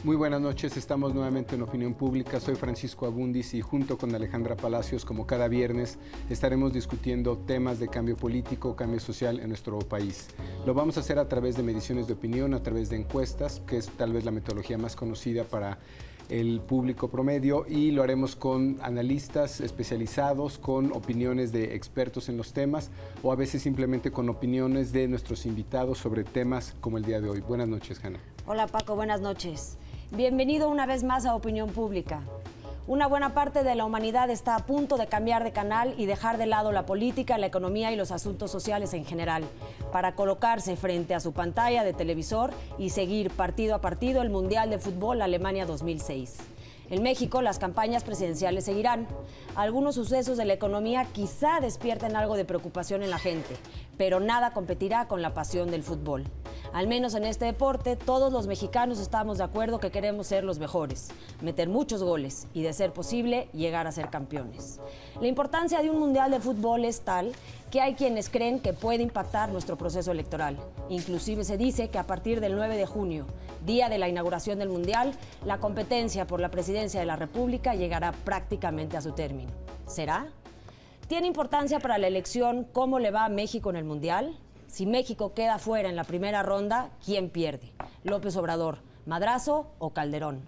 Muy buenas noches, estamos nuevamente en Opinión Pública. Soy Francisco Abundis y junto con Alejandra Palacios, como cada viernes, estaremos discutiendo temas de cambio político, cambio social en nuestro país. Lo vamos a hacer a través de mediciones de opinión, a través de encuestas, que es tal vez la metodología más conocida para el público promedio, y lo haremos con analistas especializados, con opiniones de expertos en los temas o a veces simplemente con opiniones de nuestros invitados sobre temas como el día de hoy. Buenas noches, Hanna. Hola Paco, buenas noches. Bienvenido una vez más a Opinión Pública. Una buena parte de la humanidad está a punto de cambiar de canal y dejar de lado la política, la economía y los asuntos sociales en general, para colocarse frente a su pantalla de televisor y seguir partido a partido el Mundial de Fútbol Alemania 2006. En México, las campañas presidenciales seguirán. Algunos sucesos de la economía quizá despierten algo de preocupación en la gente, pero nada competirá con la pasión del fútbol. Al menos en este deporte, todos los mexicanos estamos de acuerdo que queremos ser los mejores, meter muchos goles y, de ser posible, llegar a ser campeones. La importancia de un mundial de fútbol es tal que hay quienes creen que puede impactar nuestro proceso electoral. Inclusive se dice que a partir del 9 de junio, día de la inauguración del mundial, la competencia por la presidencia de la República llegará prácticamente a su término. ¿Será? ¿Tiene importancia para la elección cómo le va a México en el mundial? Si México queda fuera en la primera ronda, ¿quién pierde? ¿López Obrador, Madrazo o Calderón?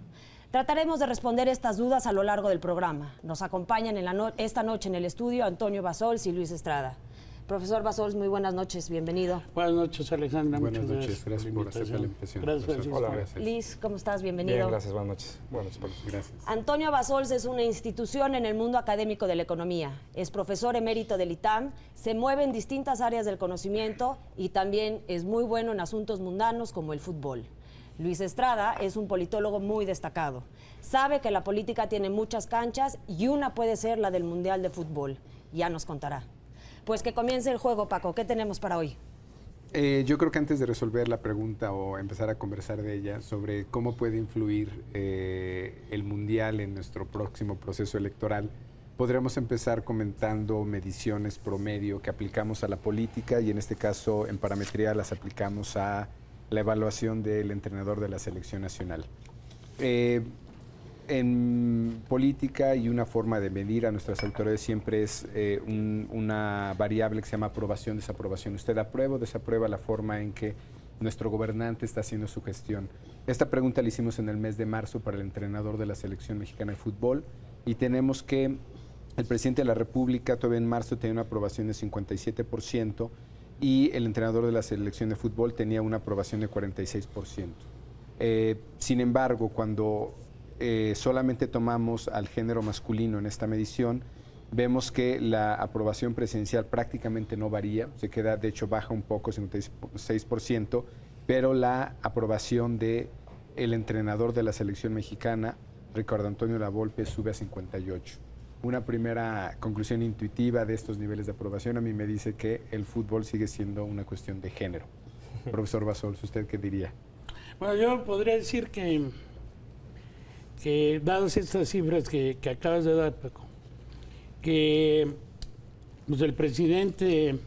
Trataremos de responder estas dudas a lo largo del programa. Nos acompañan esta noche en el estudio Antonio Basols y Luis Estrada. Profesor Basols, muy buenas noches, bienvenido. Buenas noches, Alejandra. Buenas noches, gracias por aceptar la invitación. Gracias, Francisco. Hola, gracias. Liz, ¿cómo estás? Bienvenido. Bien, gracias, buenas noches. Buenas noches, gracias. Antonio Basols es una institución en el mundo académico de la economía. Es profesor emérito del ITAM, se mueve en distintas áreas del conocimiento y también es muy bueno en asuntos mundanos como el fútbol. Luis Estrada es un politólogo muy destacado. Sabe que la política tiene muchas canchas y una puede ser la del Mundial de Fútbol. Ya nos contará. Pues que comience el juego, Paco. ¿Qué tenemos para hoy? Yo creo que antes de resolver la pregunta o empezar a conversar de ella sobre cómo puede influir el Mundial en nuestro próximo proceso electoral, podríamos empezar comentando mediciones promedio que aplicamos a la política y en este caso en parametría las aplicamos a la evaluación del entrenador de la selección nacional. En política y una forma de medir a nuestras autoridades siempre es una variable que se llama aprobación-desaprobación. Usted aprueba o desaprueba la forma en que nuestro gobernante está haciendo su gestión. Esta pregunta la hicimos en el mes de marzo para el entrenador de la selección mexicana de fútbol y tenemos que el presidente de la República todavía en marzo tenía una aprobación de 57% y el entrenador de la selección de fútbol tenía una aprobación de 46%. Sin embargo, cuando solamente tomamos al género masculino en esta medición, vemos que la aprobación presidencial prácticamente no varía, se queda, de hecho baja un poco, 56%, pero la aprobación del entrenador de la selección mexicana, Ricardo Antonio Lavolpe, sube a 58%. Una primera conclusión intuitiva de estos niveles de aprobación a mí me dice que el fútbol sigue siendo una cuestión de género. Profesor Basols, ¿usted qué diría? Bueno, yo podría decir que dadas estas cifras que acabas de dar, Paco, que pues, el presidente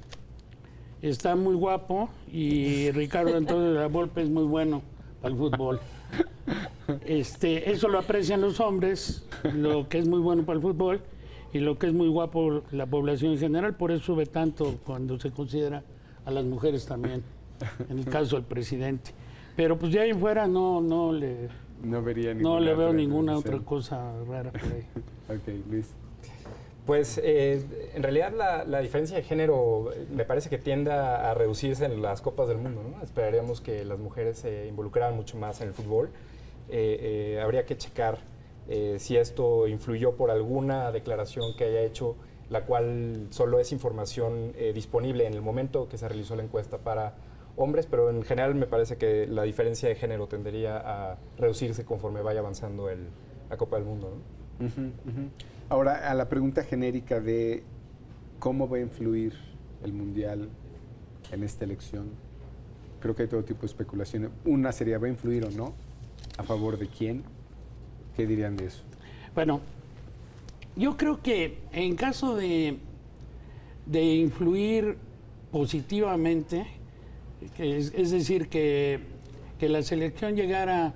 está muy guapo y Ricardo Antonio Lavolpe es muy bueno para el fútbol. Eso lo aprecian los hombres, lo que es muy bueno para el fútbol y lo que es muy guapo la población en general, por eso sube tanto cuando se considera a las mujeres también, en el caso del presidente. Pero pues de ahí en fuera no le veo ninguna otra cosa rara por ahí. Ok, Luis. Pues en realidad la diferencia de género me parece que tiende a reducirse en las Copas del Mundo, ¿no? Esperaríamos que las mujeres se involucraran mucho más en el fútbol. Habría que checar si esto influyó por alguna declaración que haya hecho, la cual solo es información disponible en el momento que se realizó la encuesta para hombres, pero en general me parece que la diferencia de género tendería a reducirse conforme vaya avanzando la Copa del Mundo, ¿no? Ahora, a la pregunta genérica de cómo va a influir el Mundial en esta elección, creo que hay todo tipo de especulaciones. Una sería, ¿va a influir o no? ¿A favor de quién? ¿Qué dirían de eso? Bueno, yo creo que en caso de influir positivamente, es decir, que la selección llegara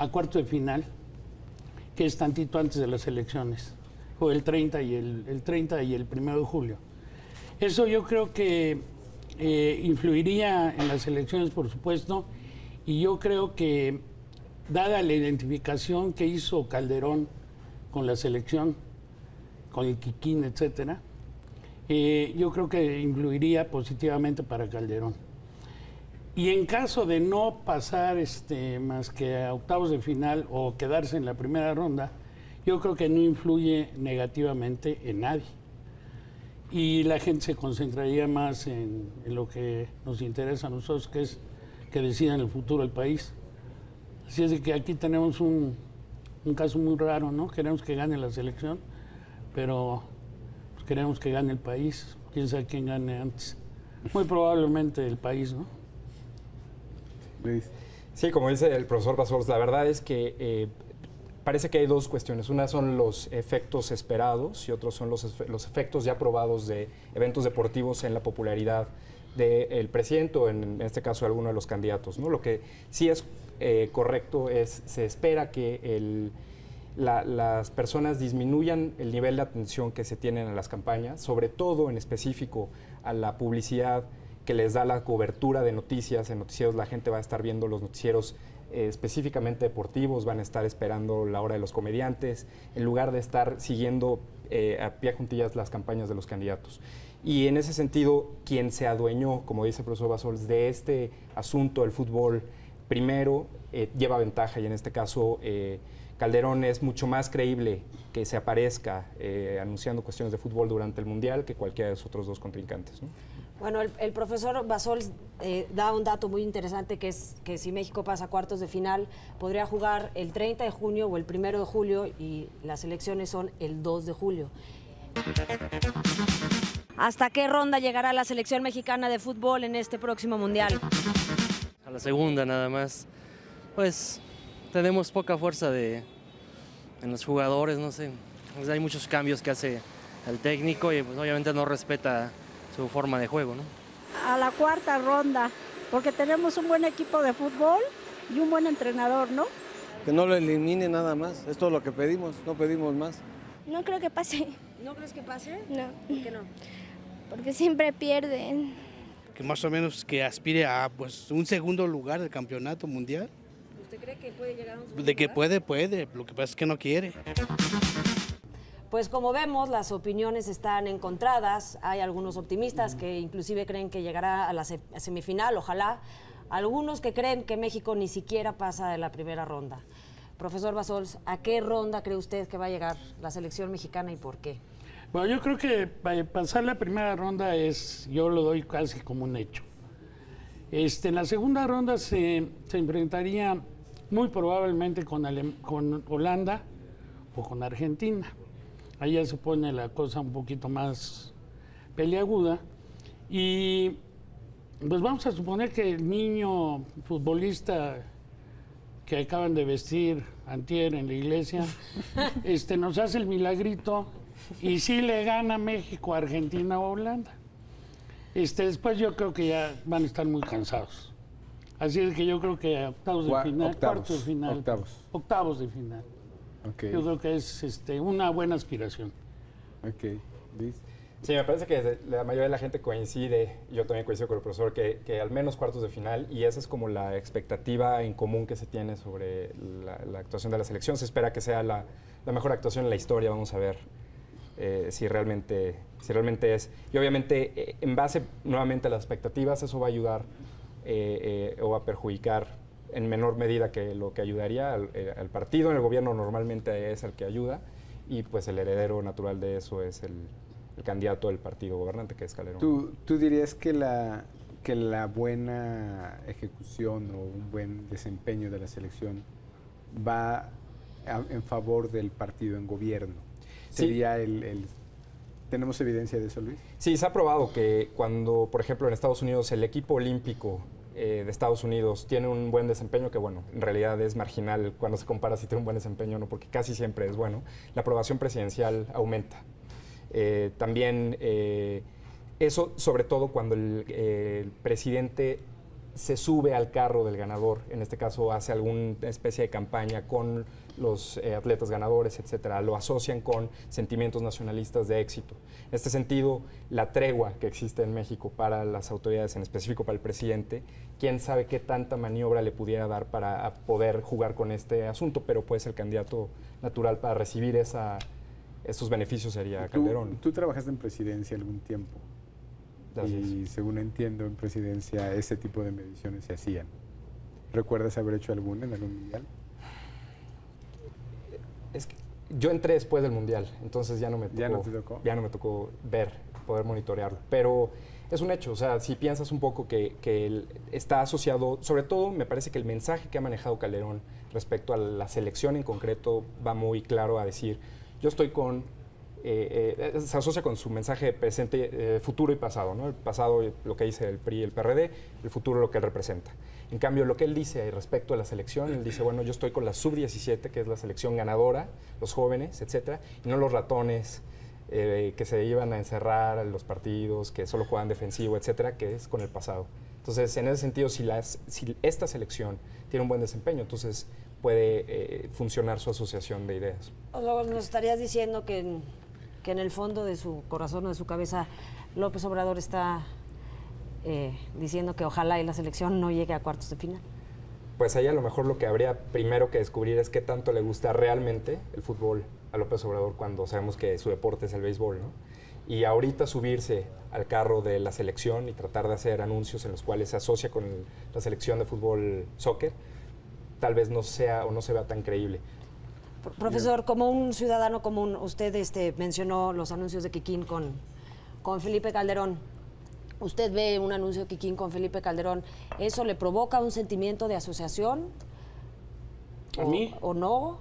a cuartos de final, que es tantito antes de las elecciones, o el 30 y el 1 de julio. Eso yo creo que influiría en las elecciones, por supuesto, y yo creo que, dada la identificación que hizo Calderón con la selección, con el Kikín, etcétera, yo creo que influiría positivamente para Calderón. Y en caso de no pasar más que a octavos de final o quedarse en la primera ronda, yo creo que no influye negativamente en nadie. Y la gente se concentraría más en lo que nos interesa a nosotros, que es que decidan el futuro del país. Así es de que aquí tenemos un caso muy raro, ¿no? Queremos que gane la selección, pero pues, queremos que gane el país. Quién sabe quién gane antes. Muy probablemente el país, ¿no? Luis. Sí, como dice el profesor Basols, la verdad es que parece que hay dos cuestiones. Una son los efectos esperados y otros son los efectos ya probados de eventos deportivos en la popularidad del presidente o en este caso alguno de los candidatos, ¿no? Lo que sí es correcto es, se espera que las personas disminuyan el nivel de atención que se tienen a las campañas, sobre todo en específico a la publicidad que les da la cobertura de noticias. En noticieros la gente va a estar viendo los noticieros específicamente deportivos, van a estar esperando la hora de los comediantes, en lugar de estar siguiendo a pie juntillas las campañas de los candidatos. Y en ese sentido, quien se adueñó, como dice el profesor Basols, de este asunto, el fútbol, primero lleva ventaja, y en este caso Calderón es mucho más creíble que se aparezca anunciando cuestiones de fútbol durante el Mundial que cualquiera de los otros dos contrincantes, ¿no? Bueno, el profesor Basols da un dato muy interesante, que es que si México pasa a cuartos de final, podría jugar el 30 de junio o el 1 de julio, y las elecciones son el 2 de julio. ¿Hasta qué ronda llegará la selección mexicana de fútbol en este próximo Mundial? A la segunda nada más. Pues tenemos poca fuerza en los jugadores, no sé. Pues hay muchos cambios que hace el técnico y pues obviamente no respeta su forma de juego, ¿no? A la cuarta ronda, porque tenemos un buen equipo de fútbol y un buen entrenador, ¿no? Que no lo elimine nada más, es todo lo que pedimos, no pedimos más. No creo que pase. ¿No crees que pase? No. ¿Por qué no? Porque siempre pierden. Que más o menos que aspire a pues un segundo lugar del campeonato mundial. ¿Usted cree que puede llegar a un segundo De que lugar? puede, lo que pasa es que no quiere. Pues como vemos, las opiniones están encontradas. Hay algunos optimistas que inclusive creen que llegará a la semifinal, ojalá. Algunos que creen que México ni siquiera pasa de la primera ronda. Profesor Basols, ¿a qué ronda cree usted que va a llegar la selección mexicana y por qué? Bueno, yo creo que pasar la primera ronda yo lo doy casi como un hecho. En la segunda ronda se enfrentaría muy probablemente con Holanda o con Argentina. Ahí ya se pone la cosa un poquito más peliaguda. Y pues vamos a suponer que el niño futbolista que acaban de vestir antier en la iglesia nos hace el milagrito y sí le gana México, Argentina o Holanda. Después yo creo que ya van a estar muy cansados. Así es que yo creo que octavos de final, cuartos de final. Octavos de final. Okay. Yo creo que es una buena aspiración. Ok, Luis. Sí, me parece que la mayoría de la gente coincide, yo también coincido con el profesor, que al menos cuartos de final, y esa es como la expectativa en común que se tiene sobre la actuación de la selección. Se espera que sea la mejor actuación en la historia, vamos a ver si realmente es. Y obviamente, en base nuevamente a las expectativas, eso va a ayudar o va a perjudicar en menor medida que lo que ayudaría al partido. En el gobierno normalmente es el que ayuda, y pues el heredero natural de eso es el candidato del partido gobernante, que es Calderón. ¿Tú dirías que la buena ejecución o un buen desempeño de la selección va en favor del partido en gobierno? ¿Sería ¿Tenemos evidencia de eso, Luis? Sí, se ha probado que cuando, por ejemplo, en Estados Unidos el equipo olímpico de Estados Unidos tiene un buen desempeño, que bueno, en realidad es marginal cuando se compara si tiene un buen desempeño o no, porque casi siempre es bueno, la aprobación presidencial aumenta. También eso, sobre todo cuando el presidente se sube al carro del ganador, en este caso hace alguna especie de campaña con los atletas ganadores, etcétera, lo asocian con sentimientos nacionalistas de éxito. En este sentido, la tregua que existe en México para las autoridades, en específico para el presidente, quién sabe qué tanta maniobra le pudiera dar para poder jugar con este asunto, pero pues el candidato natural para recibir esos beneficios sería Calderón. Tú trabajaste en presidencia algún tiempo. Gracias. Y según entiendo, en presidencia ese tipo de mediciones se hacían. ¿Recuerdas haber hecho alguna en algún mundial? Es que yo entré después del Mundial, entonces ya no me tocó, ¿Ya no te tocó? Ya no me tocó poder monitorearlo. Pero es un hecho, o sea, si piensas un poco que está asociado, sobre todo me parece que el mensaje que ha manejado Calderón respecto a la selección en concreto va muy claro a decir, yo estoy con... se asocia con su mensaje de presente, futuro y pasado, ¿no? El pasado, lo que dice el PRI y el PRD, el futuro, lo que él representa. En cambio, lo que él dice respecto a la selección, él dice, bueno, yo estoy con la sub-17, que es la selección ganadora, los jóvenes, etcétera, y no los ratones que se iban a encerrar en los partidos, que solo juegan defensivo, etcétera, que es con el pasado. Entonces, en ese sentido, si esta selección tiene un buen desempeño, entonces puede funcionar su asociación de ideas. Luego nos estarías diciendo que en el fondo de su corazón o de su cabeza López Obrador está diciendo que ojalá y la selección no llegue a cuartos de final. Pues ahí a lo mejor lo que habría primero que descubrir es qué tanto le gusta realmente el fútbol a López Obrador cuando sabemos que su deporte es el béisbol, ¿no? Y ahorita subirse al carro de la selección y tratar de hacer anuncios en los cuales se asocia con la selección de fútbol soccer, tal vez no sea o no se vea tan creíble. Profesor, como un ciudadano común, usted mencionó los anuncios de Kikín con Felipe Calderón. ¿Usted ve un anuncio de Kikín con Felipe Calderón? ¿Eso le provoca un sentimiento de asociación? ¿A mí? ¿O no?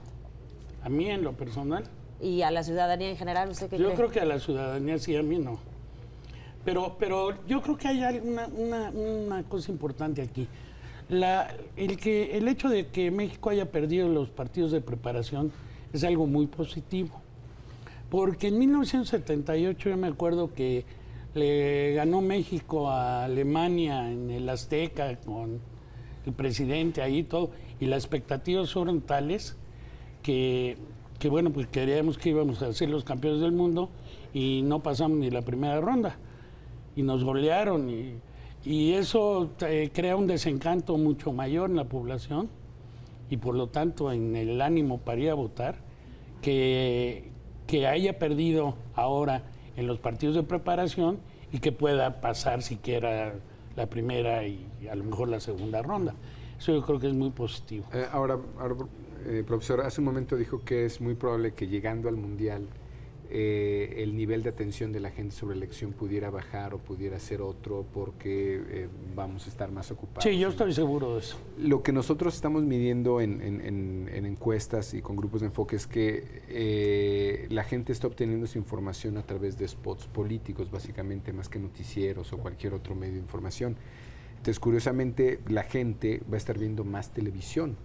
A mí en lo personal. ¿Y a la ciudadanía en general? ¿Usted qué cree? Yo creo que a la ciudadanía sí, a mí no. Pero yo creo que hay una cosa importante aquí. El hecho de que México haya perdido los partidos de preparación es algo muy positivo. Porque en 1978 yo me acuerdo que le ganó México a Alemania en el Azteca con el presidente ahí y todo, y las expectativas fueron tales que bueno, pues creíamos que íbamos a ser los campeones del mundo y no pasamos ni la primera ronda. Y nos golearon y eso crea un desencanto mucho mayor en la población y por lo tanto en el ánimo para ir a votar, que haya perdido ahora en los partidos de preparación y que pueda pasar siquiera la primera y a lo mejor la segunda ronda. Eso yo creo que es muy positivo. Ahora, profesor, hace un momento dijo que es muy probable que llegando al Mundial el nivel de atención de la gente sobre la elección pudiera bajar o pudiera ser otro porque vamos a estar más ocupados. Sí, yo estoy seguro de eso. Lo que nosotros estamos midiendo en encuestas y con grupos de enfoque es que la gente está obteniendo esa información a través de spots políticos, básicamente, más que noticieros o cualquier otro medio de información. Entonces, curiosamente, la gente va a estar viendo más televisión.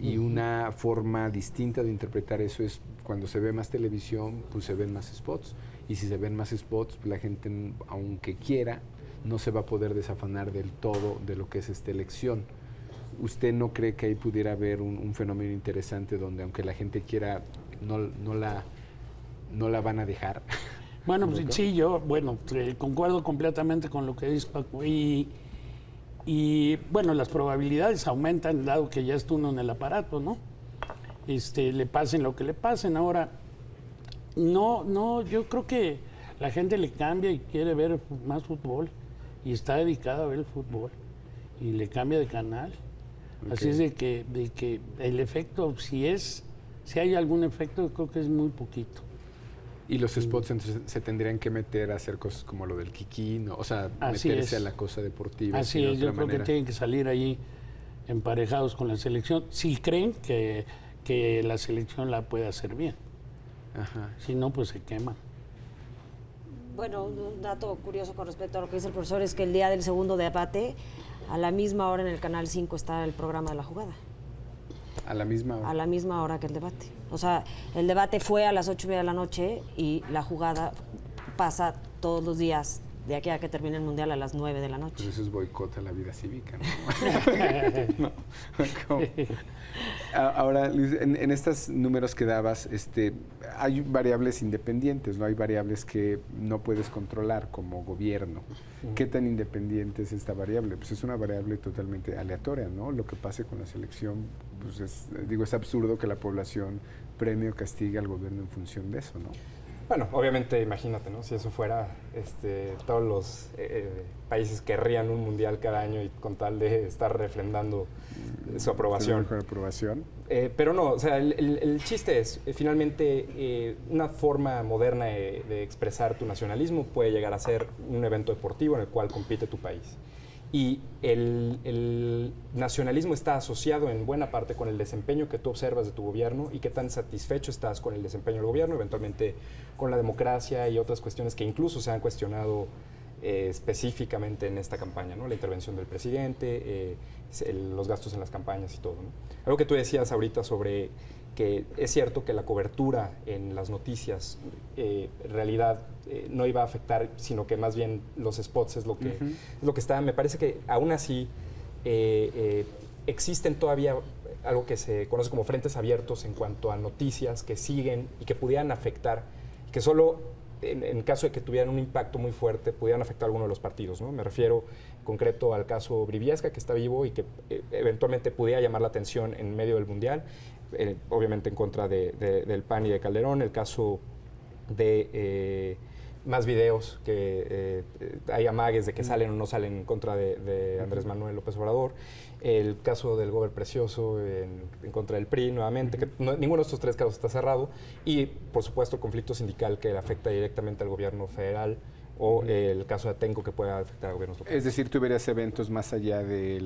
Y una forma distinta de interpretar eso es cuando se ve más televisión, pues se ven más spots. Y si se ven más spots, pues la gente, aunque quiera, no se va a poder desafanar del todo de lo que es esta elección. ¿Usted no cree que ahí pudiera haber un fenómeno interesante donde, aunque la gente quiera, no la van a dejar? Bueno, pues, sí, yo concuerdo completamente con lo que dice Paco. Y bueno, las probabilidades aumentan dado que ya está uno en el aparato, ¿no? Le pasen lo que le pasen. Ahora, yo creo que la gente le cambia y quiere ver más fútbol y está dedicada a ver el fútbol y le cambia de canal. Okay. Así es de que el efecto, si hay algún efecto, yo creo que es muy poquito. Y los spots entonces se tendrían que meter a hacer cosas como lo del Kikín, o sea, meterse a la cosa deportiva. Así es, yo creo que tienen que salir ahí emparejados con la selección, si creen que la selección la puede hacer bien. Ajá. Si no, pues se queman. Bueno, un dato curioso con respecto a lo que dice el profesor es que el día del segundo debate, a la misma hora en el Canal 5 está el programa de la jugada. ¿A la misma hora? A la misma hora que el debate. O sea, el debate fue a las 8:30 de la noche y la jugada pasa todos los días de aquí a que termine el Mundial a las 9 de la noche. Pues eso es boicot a la vida cívica, ¿no? No, ¿cómo? Ahora, Luis, en estos números que dabas, hay variables independientes, ¿no? Hay variables que no puedes controlar como gobierno. ¿Qué tan independiente es esta variable? Pues es una variable totalmente aleatoria, ¿no? Lo que pase con la selección, pues es absurdo que la población premie o castigue al gobierno en función de eso, ¿no? Bueno, obviamente, imagínate, ¿no? Si eso fuera, todos los países querrían un mundial cada año y con tal de estar refrendando su aprobación. Pero no, o sea, el chiste es, finalmente, una forma moderna de expresar tu nacionalismo puede llegar a ser un evento deportivo en el cual compite tu país. Y el nacionalismo está asociado en buena parte con el desempeño que tú observas de tu gobierno y qué tan satisfecho estás con el desempeño del gobierno, eventualmente con la democracia y otras cuestiones que incluso se han cuestionado específicamente en esta campaña, ¿no? La intervención del presidente, los gastos en las campañas y todo, ¿no? Algo que tú decías ahorita sobre que es cierto que la cobertura en las noticias en realidad no iba a afectar, sino que más bien los spots es lo que, es lo que está. Me parece que aún así existen todavía algo que se conoce como frentes abiertos en cuanto a noticias que siguen y que pudieran afectar, que solo en caso de que tuvieran un impacto muy fuerte, pudieran afectar a alguno de los partidos, ¿no? Me refiero en concreto al caso Briviesca, que está vivo y que eventualmente pudiera llamar la atención en medio del Mundial, obviamente en contra del PAN y de Calderón, el caso de más videos que hay amagues de que salen o no salen en contra de Andrés Manuel López Obrador, el caso del Gober Precioso en contra del PRI nuevamente, que ninguno de estos tres casos está cerrado, y por supuesto el conflicto sindical que afecta directamente al gobierno federal, o el caso de Atenco que pueda afectar a gobiernos locales. Es decir, tú verías eventos más allá de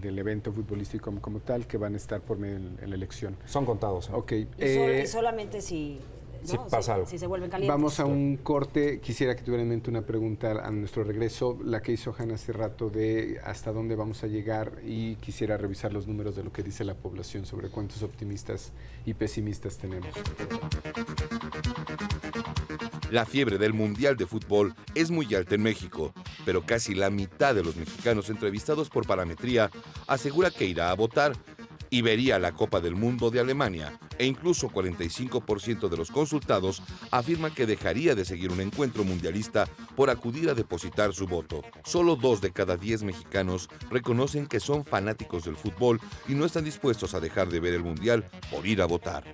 del evento futbolístico como tal que van a estar por medio de la elección. Son contados. Ok. Y solamente si pasa algo. Si se vuelven calientes. Vamos a un corte. Quisiera que tuviera en mente una pregunta a nuestro regreso, la que hizo Hanna hace rato de hasta dónde vamos a llegar, y quisiera revisar los números de lo que dice la población sobre cuántos optimistas y pesimistas tenemos. La fiebre del Mundial de Fútbol es muy alta en México, pero casi la mitad de los mexicanos entrevistados por Parametría asegura que irá a votar y vería la Copa del Mundo de Alemania, e incluso 45% de los consultados afirman que dejaría de seguir un encuentro mundialista por acudir a depositar su voto. Solo 2 de cada 10 mexicanos reconocen que son fanáticos del fútbol y no están dispuestos a dejar de ver el Mundial por ir a votar.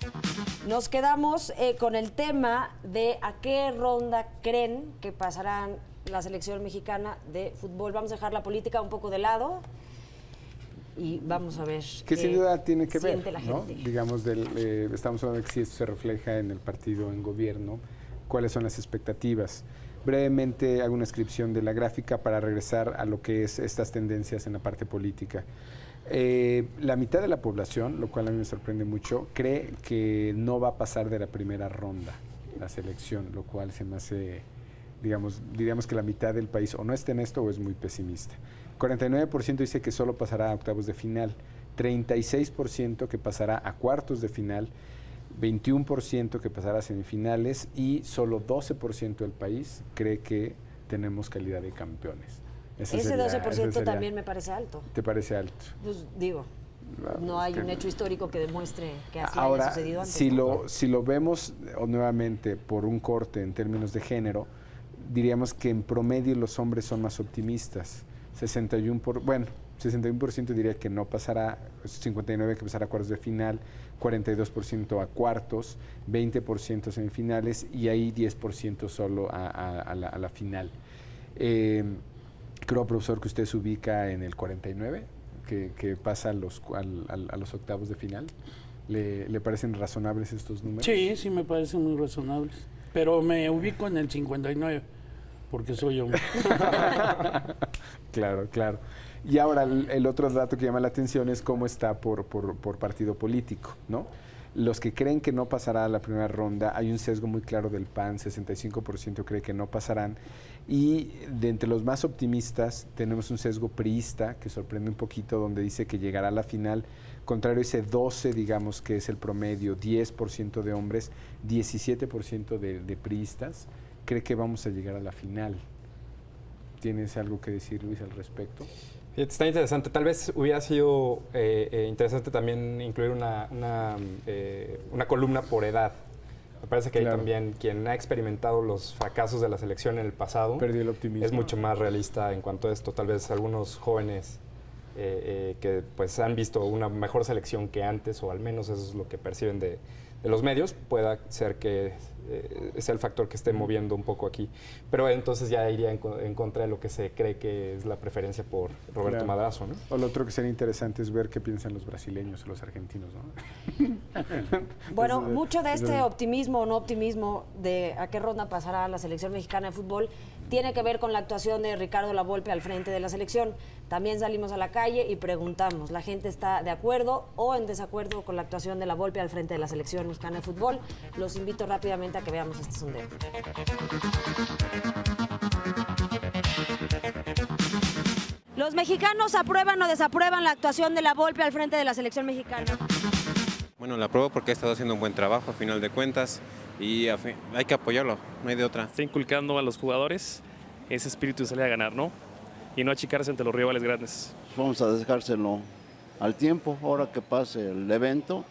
Nos quedamos con el tema de a qué ronda creen que pasarán la selección mexicana de fútbol. Vamos a dejar la política un poco de lado y vamos a ver que sin duda tiene que ver, la ¿no? gente. Digamos, estamos hablando de que si esto se refleja en el partido en gobierno, cuáles son las expectativas. Brevemente hago una descripción de la gráfica para regresar a lo que es estas tendencias en la parte política. La mitad de la población, lo cual a mí me sorprende mucho, cree que no va a pasar de la primera ronda la selección, lo cual se me hace, diríamos que la mitad del país o no está en esto o es muy pesimista. 49% dice que solo pasará a octavos de final, 36% que pasará a cuartos de final, 21% que pasará a semifinales y solo 12% del país cree que tenemos calidad de campeones. Ese 12% también me parece alto. ¿Te parece alto? Pues digo, no hay un hecho histórico que demuestre que así ahora, haya sucedido antes. Si lo vemos nuevamente por un corte en términos de género, diríamos que en promedio los hombres son más optimistas. 61% diría que no pasará, 59% que pasará a cuartos de final, 42% a cuartos, 20% a semifinales y ahí 10% solo a la final. Creo, profesor, que usted se ubica en el 49%, que pasa a los octavos de final. ¿Le parecen razonables estos números? Sí, me parecen muy razonables. Pero me ubico en el 59%, porque soy hombre. Claro. Y ahora el otro dato que llama la atención es cómo está por partido político, ¿no? Los que creen que no pasará a la primera ronda, hay un sesgo muy claro del PAN, 65% cree que no pasarán, y de entre los más optimistas tenemos un sesgo priista que sorprende un poquito, donde dice que llegará a la final, contrario a ese 12, digamos que es el promedio, 10% de hombres, 17% de priistas, cree que vamos a llegar a la final. ¿Tienes algo que decir, Luis, al respecto? Está interesante. Tal vez hubiera sido interesante también incluir una columna por edad. Me parece que ahí también quien ha experimentado los fracasos de la selección en el pasado perdió el optimismo. Es mucho más realista en cuanto a esto. Tal vez algunos jóvenes que pues han visto una mejor selección que antes, o al menos eso es lo que perciben de los medios, pueda ser que es el factor que esté moviendo un poco aquí. Pero entonces ya iría en contra de lo que se cree que es la preferencia por Roberto Madrazo, ¿no? O lo otro que sería interesante es ver qué piensan los brasileños o los argentinos, ¿no? Bueno, mucho de este optimismo o no optimismo de a qué ronda pasará la selección mexicana de fútbol tiene que ver con la actuación de Ricardo Lavolpe al frente de la selección. También salimos a la calle y preguntamos, ¿la gente está de acuerdo o en desacuerdo con la actuación de Lavolpe al frente de la selección mexicana de fútbol? Los invito rápidamente a que veamos este sondeo. ¿Los mexicanos aprueban o desaprueban la actuación de Lavolpe al frente de la selección mexicana? Bueno, la apruebo porque ha estado haciendo un buen trabajo a final de cuentas y hay que apoyarlo, no hay de otra. Está inculcando a los jugadores ese espíritu de salir a ganar, ¿no? Y no achicarse ante los rivales grandes. Vamos a dejárselo al tiempo, ahora que pase el evento,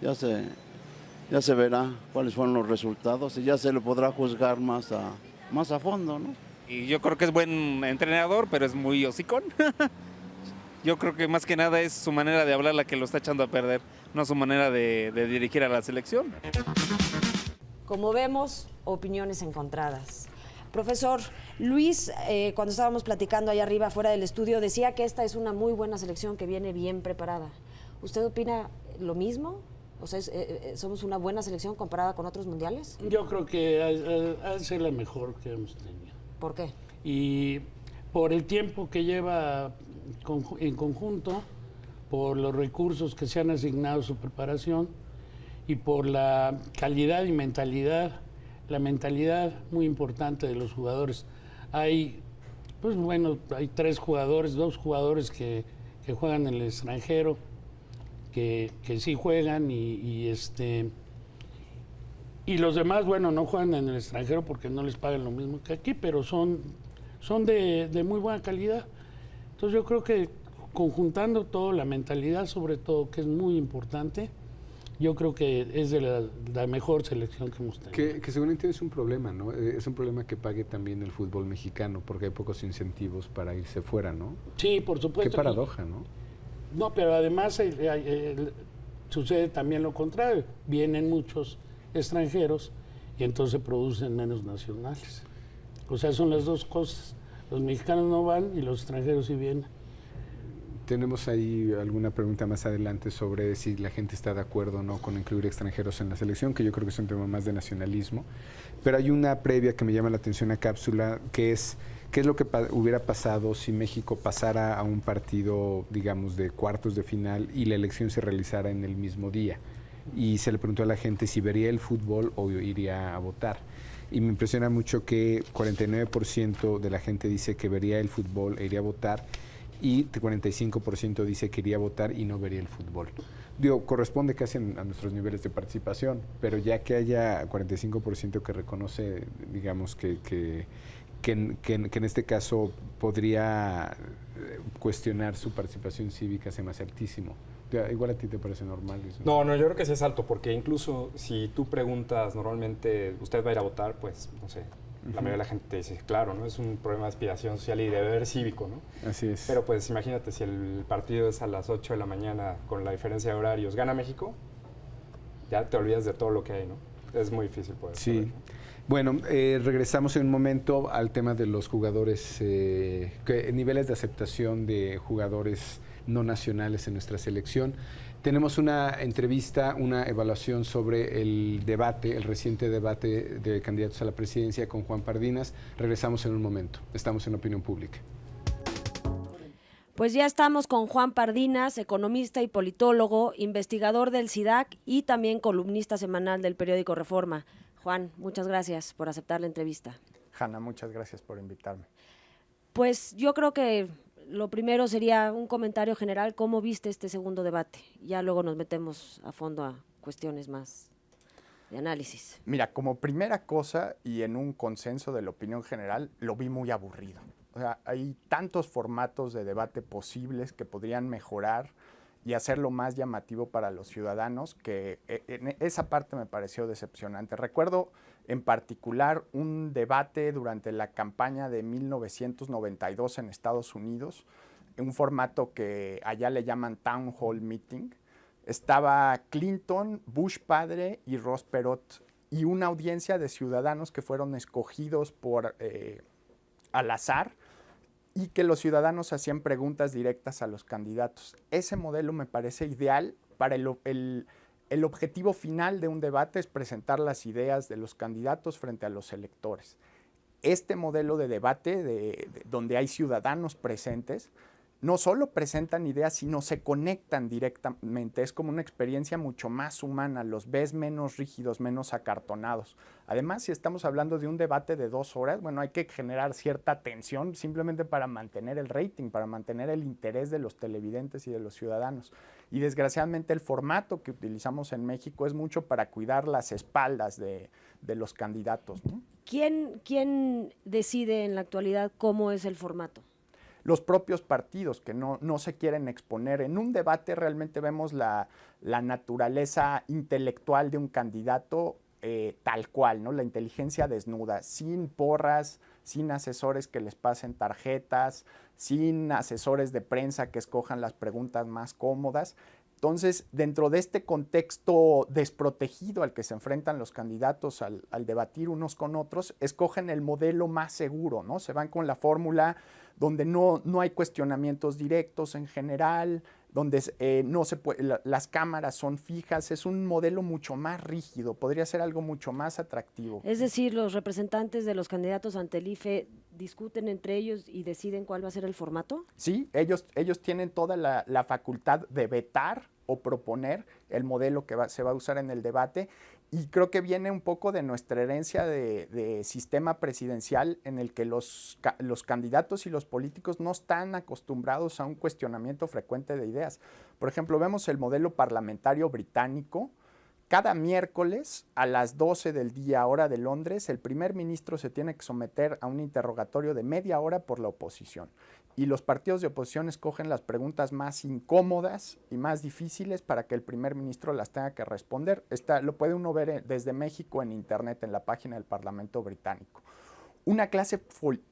ya se verá cuáles fueron los resultados y ya se le podrá juzgar más a fondo, ¿no? Y yo creo que es buen entrenador, pero es muy hocicón. Yo creo que más que nada es su manera de hablar la que lo está echando a perder, no su manera de dirigir a la selección. Como vemos, opiniones encontradas. Profesor, Luis, cuando estábamos platicando allá arriba, fuera del estudio, decía que esta es una muy buena selección que viene bien preparada. ¿Usted opina lo mismo? O sea, ¿somos una buena selección comparada con otros mundiales? Yo creo que ha de ser la mejor que hemos tenido. ¿Por qué? Y por el tiempo que lleva en conjunto, por los recursos que se han asignado a su preparación y por la calidad y mentalidad, la mentalidad muy importante de los jugadores. Hay 2 jugadores que juegan en el extranjero, que sí juegan y los demás, bueno, no juegan en el extranjero porque no les pagan lo mismo que aquí, pero son de muy buena calidad. Entonces yo creo que conjuntando todo, la mentalidad sobre todo, que es muy importante, yo creo que es de la mejor selección que hemos tenido. Que seguramente es un problema, ¿no? Es un problema que pague también el fútbol mexicano, porque hay pocos incentivos para irse fuera, ¿no? Sí, por supuesto. Qué paradoja, ¿no? No, pero además sucede también lo contrario. Vienen muchos extranjeros y entonces producen menos nacionales. O sea, son las dos cosas. Los mexicanos no van y los extranjeros sí vienen. Tenemos ahí alguna pregunta más adelante sobre si la gente está de acuerdo o no con incluir extranjeros en la selección, que yo creo que es un tema más de nacionalismo. Pero hay una previa que me llama la atención a cápsula, que es qué es lo que hubiera pasado si México pasara a un partido, digamos, de cuartos de final y la elección se realizara en el mismo día. Y se le preguntó a la gente si vería el fútbol o iría a votar. Y me impresiona mucho que 49% de la gente dice que vería el fútbol e iría a votar, y 45% dice que iría a votar y no vería el fútbol. Digo, corresponde casi a nuestros niveles de participación, pero ya que haya 45% que reconoce, digamos, que en este caso podría cuestionar su participación cívica, se me hace altísimo. Igual a ti te parece normal eso. No, yo creo que sí es alto, porque incluso si tú preguntas normalmente, ¿usted va a ir a votar? Pues, no sé, la mayoría de la gente te dice, claro, ¿no? Es un problema de aspiración social y deber cívico, ¿no? Así es. Pero pues imagínate, si el partido es a las 8 de la mañana con la diferencia de horarios, ¿gana México? Ya te olvidas de todo lo que hay, ¿no? Es muy difícil poder saber, ¿no? Bueno, regresamos en un momento al tema de los jugadores, niveles de aceptación de jugadores no nacionales en nuestra selección. Tenemos una entrevista, una evaluación sobre el debate, el reciente debate de candidatos a la presidencia con Juan Pardinas. Regresamos en un momento. Estamos en Opinión Pública. Pues ya estamos con Juan Pardinas, economista y politólogo, investigador del SIDAC y también columnista semanal del periódico Reforma. Juan, muchas gracias por aceptar la entrevista. Hanna, muchas gracias por invitarme. Pues yo creo que lo primero sería un comentario general, ¿cómo viste este segundo debate? Ya luego nos metemos a fondo a cuestiones más de análisis. Mira, como primera cosa y en un consenso de la opinión general, lo vi muy aburrido. O sea, hay tantos formatos de debate posibles que podrían mejorar y hacerlo más llamativo para los ciudadanos, que en esa parte me pareció decepcionante. Recuerdo en particular un debate durante la campaña de 1992 en Estados Unidos, un formato que allá le llaman Town Hall Meeting. Estaba Clinton, Bush padre y Ross Perot, y una audiencia de ciudadanos que fueron escogidos por al azar, y que los ciudadanos hacían preguntas directas a los candidatos. Ese modelo me parece ideal para el objetivo final de un debate, es presentar las ideas de los candidatos frente a los electores. Este modelo de debate, donde hay ciudadanos presentes, no solo presentan ideas, sino se conectan directamente. Es como una experiencia mucho más humana, los ves menos rígidos, menos acartonados. Además, si estamos hablando de un debate de 2 horas, bueno, hay que generar cierta tensión simplemente para mantener el rating, para mantener el interés de los televidentes y de los ciudadanos. Y desgraciadamente el formato que utilizamos en México es mucho para cuidar las espaldas de los candidatos, ¿no? ¿Quién decide en la actualidad cómo es el formato? Los propios partidos que no se quieren exponer. En un debate realmente vemos la naturaleza intelectual de un candidato tal cual, ¿no? La inteligencia desnuda, sin porras, sin asesores que les pasen tarjetas, sin asesores de prensa que escojan las preguntas más cómodas. Entonces, dentro de este contexto desprotegido al que se enfrentan los candidatos al debatir unos con otros, escogen el modelo más seguro, ¿no? Se van con la fórmula donde no hay cuestionamientos directos en general, donde las cámaras son fijas. Es un modelo mucho más rígido, podría ser algo mucho más atractivo. Es decir, los representantes de los candidatos ante el IFE discuten entre ellos y deciden cuál va a ser el formato. Sí, ellos tienen toda la facultad de vetar o proponer el modelo que se va a usar en el debate, y creo que viene un poco de nuestra herencia de sistema presidencial en el que los candidatos y los políticos no están acostumbrados a un cuestionamiento frecuente de ideas. Por ejemplo, vemos el modelo parlamentario británico. Cada miércoles a las 12 del día, hora de Londres, el primer ministro se tiene que someter a un interrogatorio de media hora por la oposición. Y los partidos de oposición escogen las preguntas más incómodas y más difíciles para que el primer ministro las tenga que responder. Lo puede uno ver desde México en internet, en la página del Parlamento británico. Una clase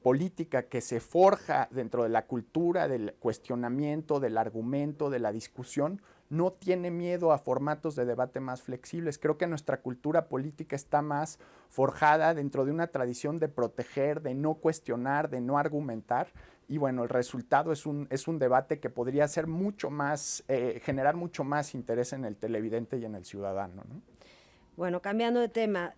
política que se forja dentro de la cultura del cuestionamiento, del argumento, de la discusión, no tiene miedo a formatos de debate más flexibles. Creo que nuestra cultura política está más forjada dentro de una tradición de proteger, de no cuestionar, de no argumentar. Y bueno, el resultado es un debate que podría ser mucho más, generar mucho más interés en el televidente y en el ciudadano, ¿no? Bueno, cambiando de tema,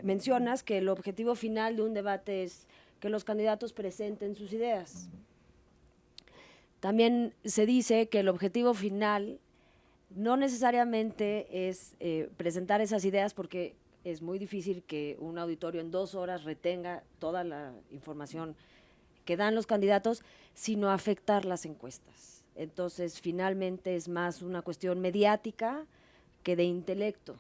mencionas que el objetivo final de un debate es que los candidatos presenten sus ideas. También se dice que el objetivo final no necesariamente es presentar esas ideas, porque es muy difícil que un auditorio en 2 horas retenga toda la información que dan los candidatos, sino afectar las encuestas. Entonces, finalmente es más una cuestión mediática que de intelecto.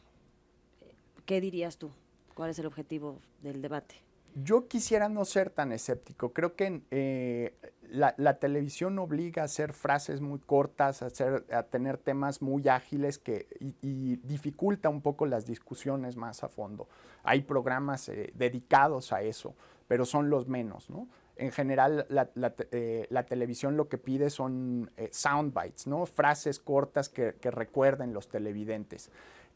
¿Qué dirías tú? ¿Cuál es el objetivo del debate? Yo quisiera no ser tan escéptico. Creo que la televisión obliga a hacer frases muy cortas, a tener temas muy ágiles y dificulta un poco las discusiones más a fondo. Hay programas dedicados a eso, pero son los menos, ¿no? En general, la televisión lo que pide son soundbites, ¿no? Frases cortas que recuerden los televidentes.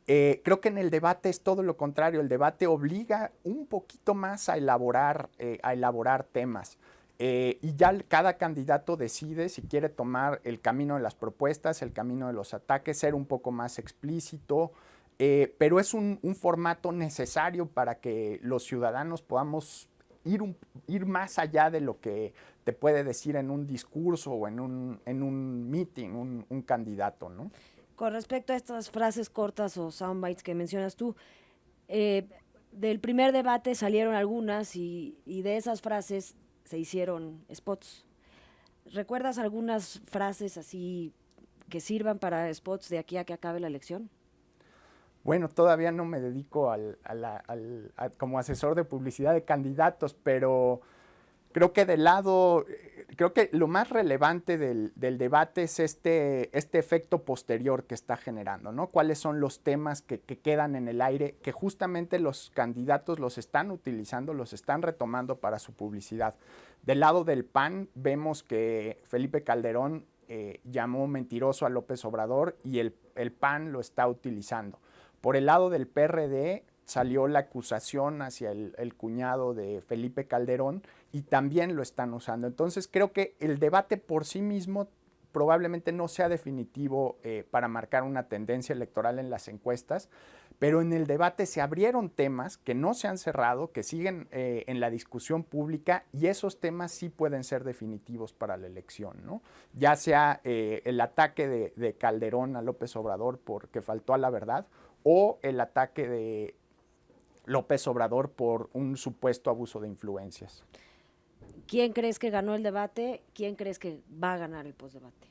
Creo que en el debate es todo lo contrario. El debate obliga un poquito más a elaborar temas. Y ya cada candidato decide si quiere tomar el camino de las propuestas, el camino de los ataques, ser un poco más explícito. Pero es un formato necesario para que los ciudadanos podamos ir más allá de lo que te puede decir en un discurso o en un meeting un candidato, ¿no? Con respecto a estas frases cortas o soundbites que mencionas tú, del primer debate salieron algunas y de esas frases se hicieron spots. ¿Recuerdas algunas frases así que sirvan para spots de aquí a que acabe la elección? Bueno, todavía no me dedico como asesor de publicidad de candidatos, pero Creo que creo que lo más relevante del debate es este efecto posterior que está generando, ¿no? ¿Cuáles son los temas que quedan en el aire, que justamente los candidatos los están utilizando, los están retomando para su publicidad? Del lado del PAN vemos que Felipe Calderón llamó mentiroso a López Obrador y el PAN lo está utilizando. Por el lado del PRD salió la acusación hacia el cuñado de Felipe Calderón y también lo están usando. Entonces creo que el debate por sí mismo probablemente no sea definitivo para marcar una tendencia electoral en las encuestas, pero en el debate se abrieron temas que no se han cerrado, que siguen en la discusión pública, y esos temas sí pueden ser definitivos para la elección, ¿no? Ya sea el ataque de Calderón a López Obrador porque faltó a la verdad, o el ataque de López Obrador por un supuesto abuso de influencias. ¿Quién crees que ganó el debate? ¿Quién crees que va a ganar el postdebate?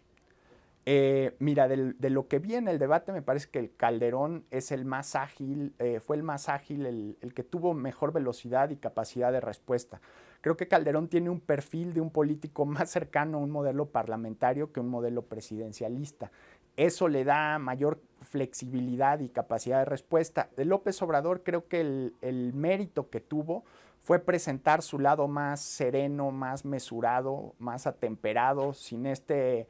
Mira, de lo que vi en el debate me parece que el Calderón es el más ágil, fue el más ágil, el que tuvo mejor velocidad y capacidad de respuesta. Creo que Calderón tiene un perfil de un político más cercano a un modelo parlamentario que un modelo presidencialista. Eso le da mayor flexibilidad y capacidad de respuesta. De López Obrador creo que el mérito que tuvo fue presentar su lado más sereno, más mesurado, más atemperado, sin este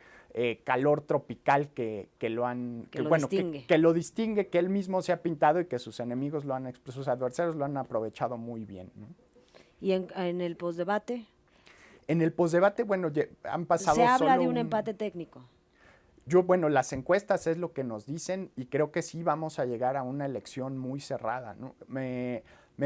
calor tropical que lo distingue, que él mismo se ha pintado y que sus enemigos sus adversarios lo han aprovechado muy bien, ¿no? ¿Y en el postdebate? En el postdebate, bueno, han pasado Se habla solo de un empate técnico. Bueno, las encuestas es lo que nos dicen y creo que sí vamos a llegar a una elección muy cerrada, ¿no? Me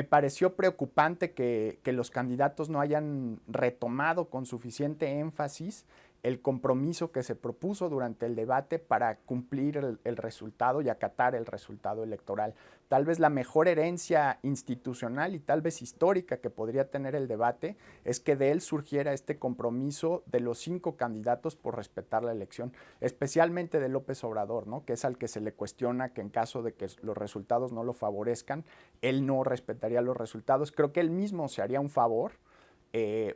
pareció preocupante que los candidatos no hayan retomado con suficiente énfasis el compromiso que se propuso durante el debate para cumplir el resultado y acatar el resultado electoral. Tal vez la mejor herencia institucional y tal vez histórica que podría tener el debate es que de él surgiera este compromiso de los 5 candidatos por respetar la elección, especialmente de López Obrador, ¿no? Que es al que se le cuestiona que en caso de que los resultados no lo favorezcan, él no respetaría los resultados. Creo que él mismo se haría un favor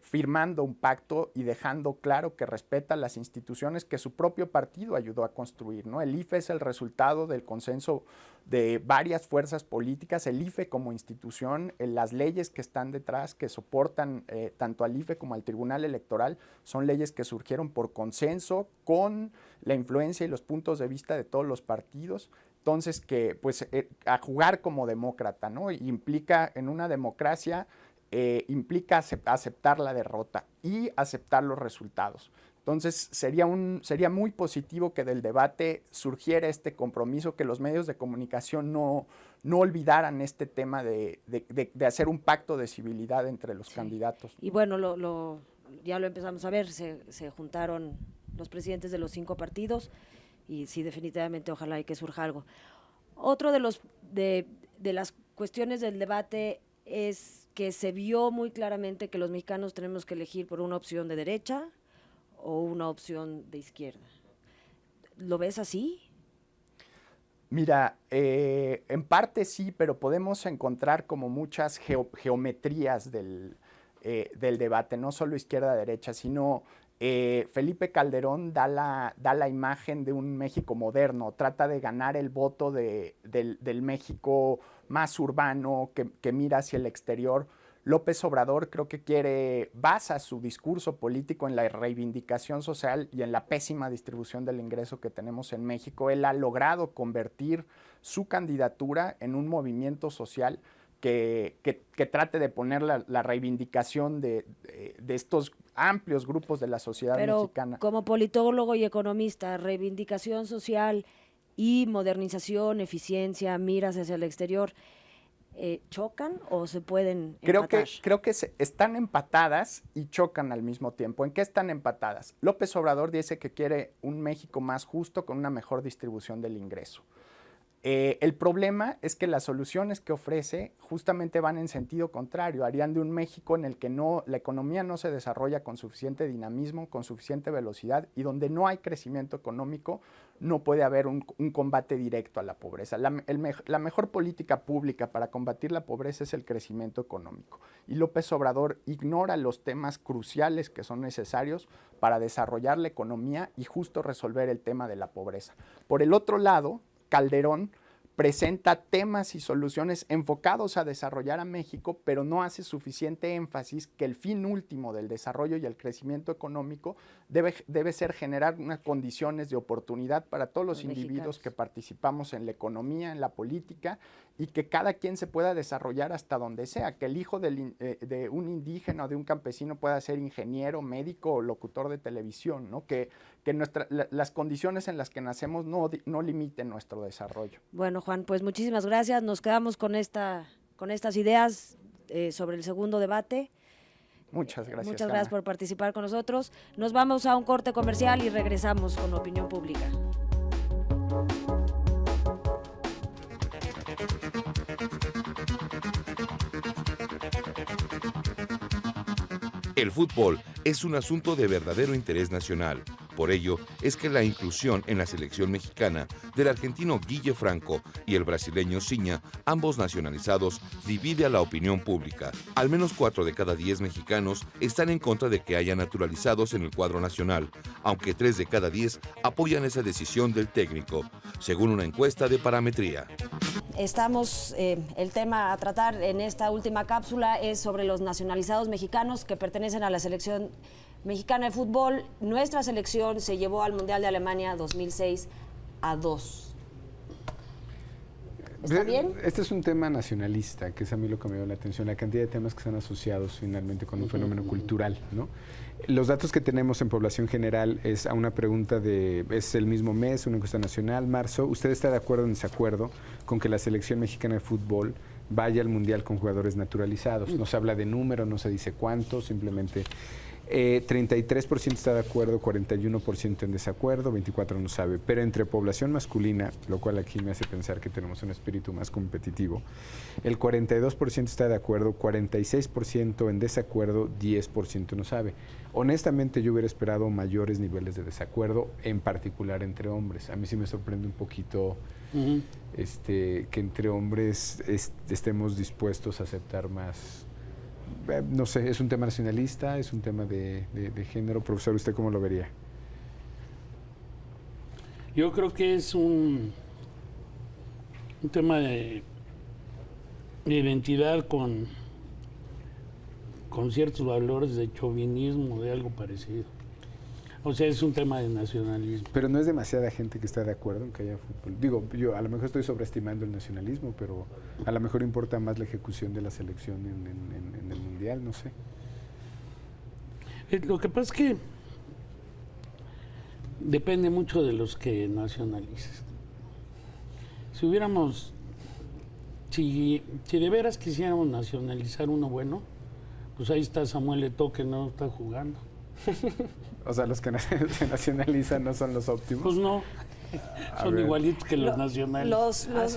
firmando un pacto y dejando claro que respeta las instituciones que su propio partido ayudó a construir, ¿no? El IFE es el resultado del consenso de varias fuerzas políticas. El IFE como institución, las leyes que están detrás, que soportan tanto al IFE como al Tribunal Electoral, son leyes que surgieron por consenso con la influencia y los puntos de vista de todos los partidos. Entonces, a jugar como demócrata, ¿no? Y implica en una democracia implica aceptar la derrota y aceptar los resultados. Entonces sería muy positivo que del debate surgiera este compromiso, que los medios de comunicación no olvidaran este tema de hacer un pacto de civilidad entre los candidatos. Y bueno, ya lo empezamos a ver, se juntaron los presidentes de los 5 partidos y sí, definitivamente ojalá y que surja algo. Otro de las cuestiones del debate es que se vio muy claramente que los mexicanos tenemos que elegir por una opción de derecha o una opción de izquierda. ¿Lo ves así? Mira, en parte sí, pero podemos encontrar como muchas geometrías del debate, no solo izquierda-derecha, sino Felipe Calderón da la imagen de un México moderno, trata de ganar el voto del México más urbano, que mira hacia el exterior. López Obrador creo que basa su discurso político en la reivindicación social y en la pésima distribución del ingreso que tenemos en México. Él ha logrado convertir su candidatura en un movimiento social que trate de poner la reivindicación de estos amplios grupos de la sociedad mexicana. Como politólogo y economista, reivindicación social y modernización, eficiencia, miras hacia el exterior, ¿chocan o se pueden empatar? Creo que están empatadas y chocan al mismo tiempo. ¿En qué están empatadas? López Obrador dice que quiere un México más justo con una mejor distribución del ingreso. El problema es que las soluciones que ofrece justamente van en sentido contrario, harían de un México en el que la economía no se desarrolla con suficiente dinamismo, con suficiente velocidad, y donde no hay crecimiento económico, no puede haber un combate directo a la pobreza. La mejor política pública para combatir la pobreza es el crecimiento económico. Y López Obrador ignora los temas cruciales que son necesarios para desarrollar la economía y justo resolver el tema de la pobreza. Por el otro lado, Calderón presenta temas y soluciones enfocados a desarrollar a México, pero no hace suficiente énfasis que el fin último del desarrollo y el crecimiento económico debe ser generar unas condiciones de oportunidad para todos los individuos que participamos en la economía, en la política, y que cada quien se pueda desarrollar hasta donde sea, que el hijo de un indígena o de un campesino pueda ser ingeniero, médico o locutor de televisión, ¿no? Que las condiciones en las que nacemos no limiten nuestro desarrollo. Bueno, Juan, pues muchísimas gracias. Nos quedamos con estas ideas sobre el segundo debate. Muchas gracias. Muchas gracias por participar con nosotros. Nos vamos a un corte comercial y regresamos con Opinión Pública. El fútbol es un asunto de verdadero interés nacional. Por ello, es que la inclusión en la selección mexicana del argentino Guille Franco y el brasileño Ciña, ambos nacionalizados, divide a la opinión pública. Al menos 4 de cada 10 mexicanos están en contra de que haya naturalizados en el cuadro nacional, aunque 3 de cada 10 apoyan esa decisión del técnico, según una encuesta de Parametría. El tema a tratar en esta última cápsula es sobre los nacionalizados mexicanos que pertenecen a la selección mexicana de fútbol. Nuestra selección se llevó al Mundial de Alemania 2006 a 2. ¿Está bien? Este es un tema nacionalista, que es a mí lo que me llama la atención, la cantidad de temas que están asociados finalmente con un fenómeno cultural, ¿no? Los datos que tenemos en población general es a una pregunta es el mismo mes, una encuesta nacional, marzo. ¿Usted está de acuerdo o en desacuerdo con que la selección mexicana de fútbol vaya al Mundial con jugadores naturalizados? No se habla de número, no se dice cuánto, simplemente 33% está de acuerdo, 41% en desacuerdo, 24% no sabe. Pero entre población masculina, lo cual aquí me hace pensar que tenemos un espíritu más competitivo, el 42% está de acuerdo, 46% en desacuerdo, 10% no sabe. Honestamente, yo hubiera esperado mayores niveles de desacuerdo, en particular entre hombres. A mí sí me sorprende un poquito que entre hombres estemos dispuestos a aceptar más. No sé, ¿es un tema nacionalista? ¿Es un tema de género? Profesor, ¿usted cómo lo vería? Yo creo que es un tema de identidad con ciertos valores de chauvinismo, de algo parecido. O sea, es un tema de nacionalismo. Pero no es demasiada gente que está de acuerdo en que haya fútbol. Digo, yo a lo mejor estoy sobreestimando el nacionalismo, pero a lo mejor importa más la ejecución de la selección en el Mundial, no sé. Lo que pasa es que depende mucho de los que nacionalices. Si de veras quisiéramos nacionalizar uno bueno, pues ahí está Samuel Eto'o, que no está jugando. O sea, los que se nacionalizan no son los óptimos. Pues no, son igualitos que los nacionales.